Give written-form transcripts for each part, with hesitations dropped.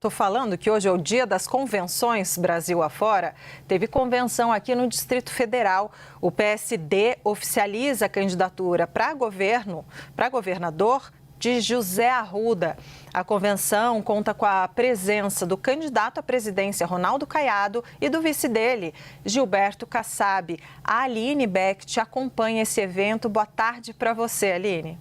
Estou falando que hoje é o dia das convenções Brasil afora. Teve convenção aqui no Distrito Federal. O PSD oficializa a candidatura para governador de José Arruda. A convenção conta com a presença do candidato à presidência Ronaldo Caiado e do vice dele, Gilberto Kassab. A Aline Becht acompanha esse evento. Boa tarde para você, Aline.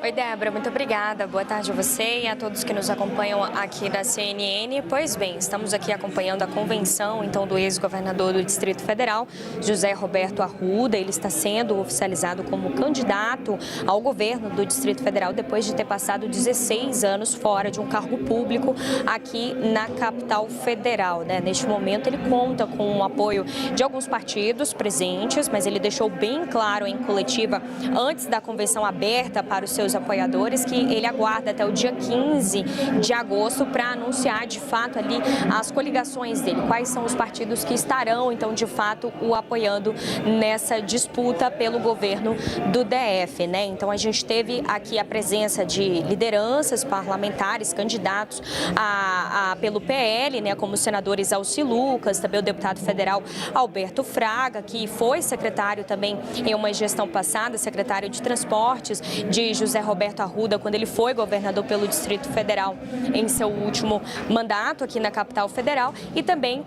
Oi, Débora, muito obrigada. Boa tarde a você e a todos que nos acompanham aqui da CNN. Pois bem, estamos aqui acompanhando a convenção, então, do ex-governador do Distrito Federal, José Roberto Arruda. Ele está sendo oficializado como candidato ao governo do Distrito Federal depois de ter passado 16 anos fora de um cargo público aqui na capital federal, né? Neste momento, ele conta com o apoio de alguns partidos presentes, mas ele deixou bem claro em coletiva, antes da convenção aberta para os seus apoiadores, que ele aguarda até o dia 15 de agosto para anunciar de fato ali as coligações dele, quais são os partidos que estarão então de fato o apoiando nessa disputa pelo governo do DF, né? Então a gente teve aqui a presença de lideranças parlamentares, candidatos pelo PL, né, como os senadores Alci Lucas, também o deputado federal Alberto Fraga, que foi secretário também em uma gestão passada, secretário de Transportes de José Roberto Arruda, quando ele foi governador pelo Distrito Federal em seu último mandato aqui na capital federal, e também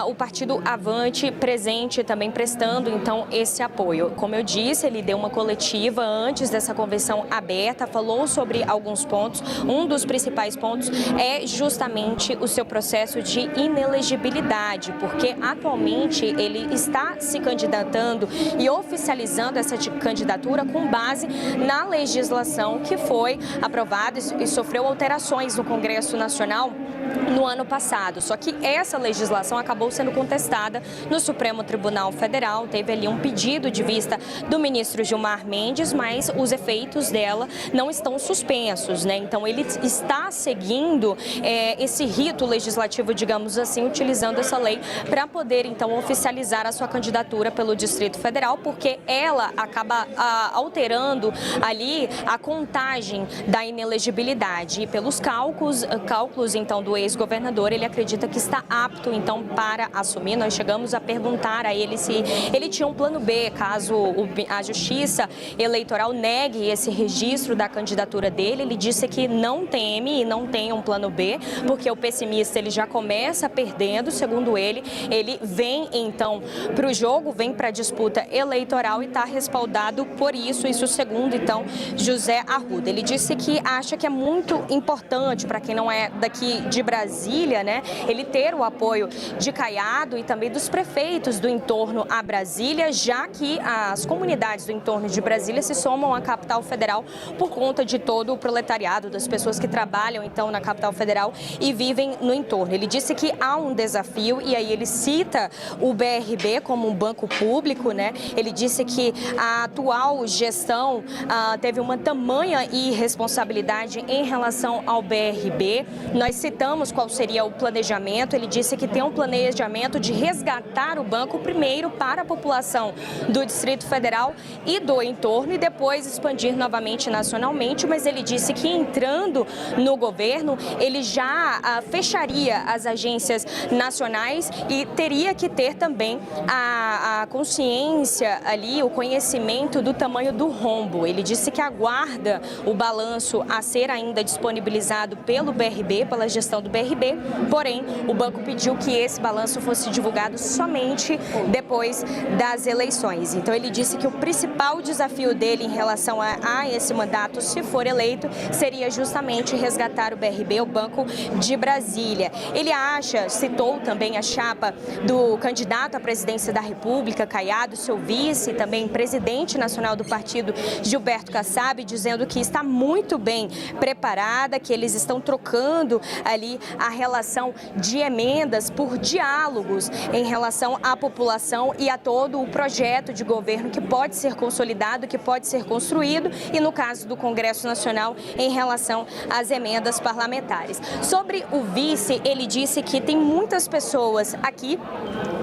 o partido Avante presente também prestando então esse apoio. Como eu disse, ele deu uma coletiva antes dessa convenção aberta, falou sobre alguns pontos. Um dos principais pontos é justamente o seu processo de inelegibilidade, porque atualmente ele está se candidatando e oficializando essa candidatura com base na legislação que foi aprovada e sofreu alterações no Congresso Nacional no ano passado. Só que essa legislação acabou sendo contestada no Supremo Tribunal Federal. Teve ali um pedido de vista do ministro Gilmar Mendes, mas os efeitos dela não estão suspensos, né? Então ele está seguindo esse rito legislativo, digamos assim, utilizando essa lei para poder então oficializar a sua candidatura pelo Distrito Federal, porque ela acaba alterando ali a contagem da inelegibilidade. E pelos cálculos então do ex-governador, ele acredita que está apto então para assumir. Nós chegamos a perguntar a ele se ele tinha um plano B, caso a Justiça Eleitoral negue esse registro da candidatura dele. Ele disse que não teme e não tem um plano B, porque o pessimista ele já começa perdendo. Segundo ele vem então para o jogo, vem para a disputa eleitoral e está respaldado por isso segundo então José Arruda. Ele disse que acha que é muito importante para quem não é daqui de Brasília, né, ele ter o apoio de Caiado e também dos prefeitos do entorno a Brasília, já que as comunidades do entorno de Brasília se somam à capital federal por conta de todo o proletariado, das pessoas que trabalham então na capital federal e vivem no entorno. Ele disse que há um desafio e aí ele cita o BRB como um banco público, né? Ele disse que a atual gestão teve uma tamanha irresponsabilidade em relação ao BRB. Nós citamos qual seria o planejamento. Ele disse que tem um planejamento de resgatar o banco primeiro para a população do Distrito Federal e do entorno e depois expandir novamente nacionalmente, mas ele disse que entrando no governo, ele já fecharia as agências nacionais e teria que ter também a consciência ali, o conhecimento do tamanho do rombo. Ele disse que aguarda o balanço a ser ainda disponibilizado pelo BRB, pela gestão do BRB, porém, o banco pediu que esse balanço fosse divulgado somente depois das eleições. Então, ele disse que o principal desafio dele em relação a esse mandato, se for eleito, seria justamente resgatar o BRB, o Banco de Brasília. Ele citou também a chapa do candidato à presidência da República, Caiado, seu vice, também presidente nacional do partido, Gilberto Kassab, dizendo que está muito bem preparada, que eles estão trocando ali a relação de emendas por diálogos em relação à população e a todo o projeto de governo que pode ser consolidado, que pode ser construído, e no caso do Congresso Nacional, em relação às emendas parlamentares. Sobre o vice, ele disse que tem muitas pessoas aqui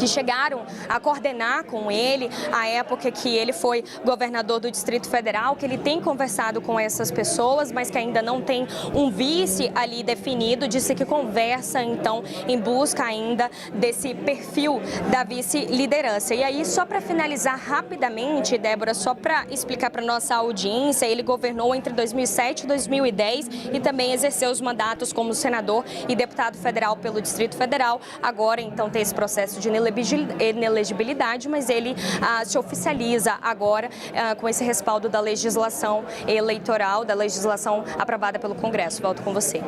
que chegaram a coordenar com ele a época que ele foi governador do Distrito Federal, que ele tem conversado com essas pessoas, mas que ainda não tem um vice ali definido, disse que conversa então em busca ainda desse perfil da vice-liderança. E aí, só para finalizar rapidamente, Débora, só para explicar para nossa audiência, ele governou entre 2007 e 2010 e também exerceu os mandatos como senador e deputado federal pelo Distrito Federal. Agora, então, tem esse processo de inelegibilidade, mas ele se oficializa agora com esse respaldo da legislação eleitoral, da legislação aprovada pelo Congresso. Volto com você.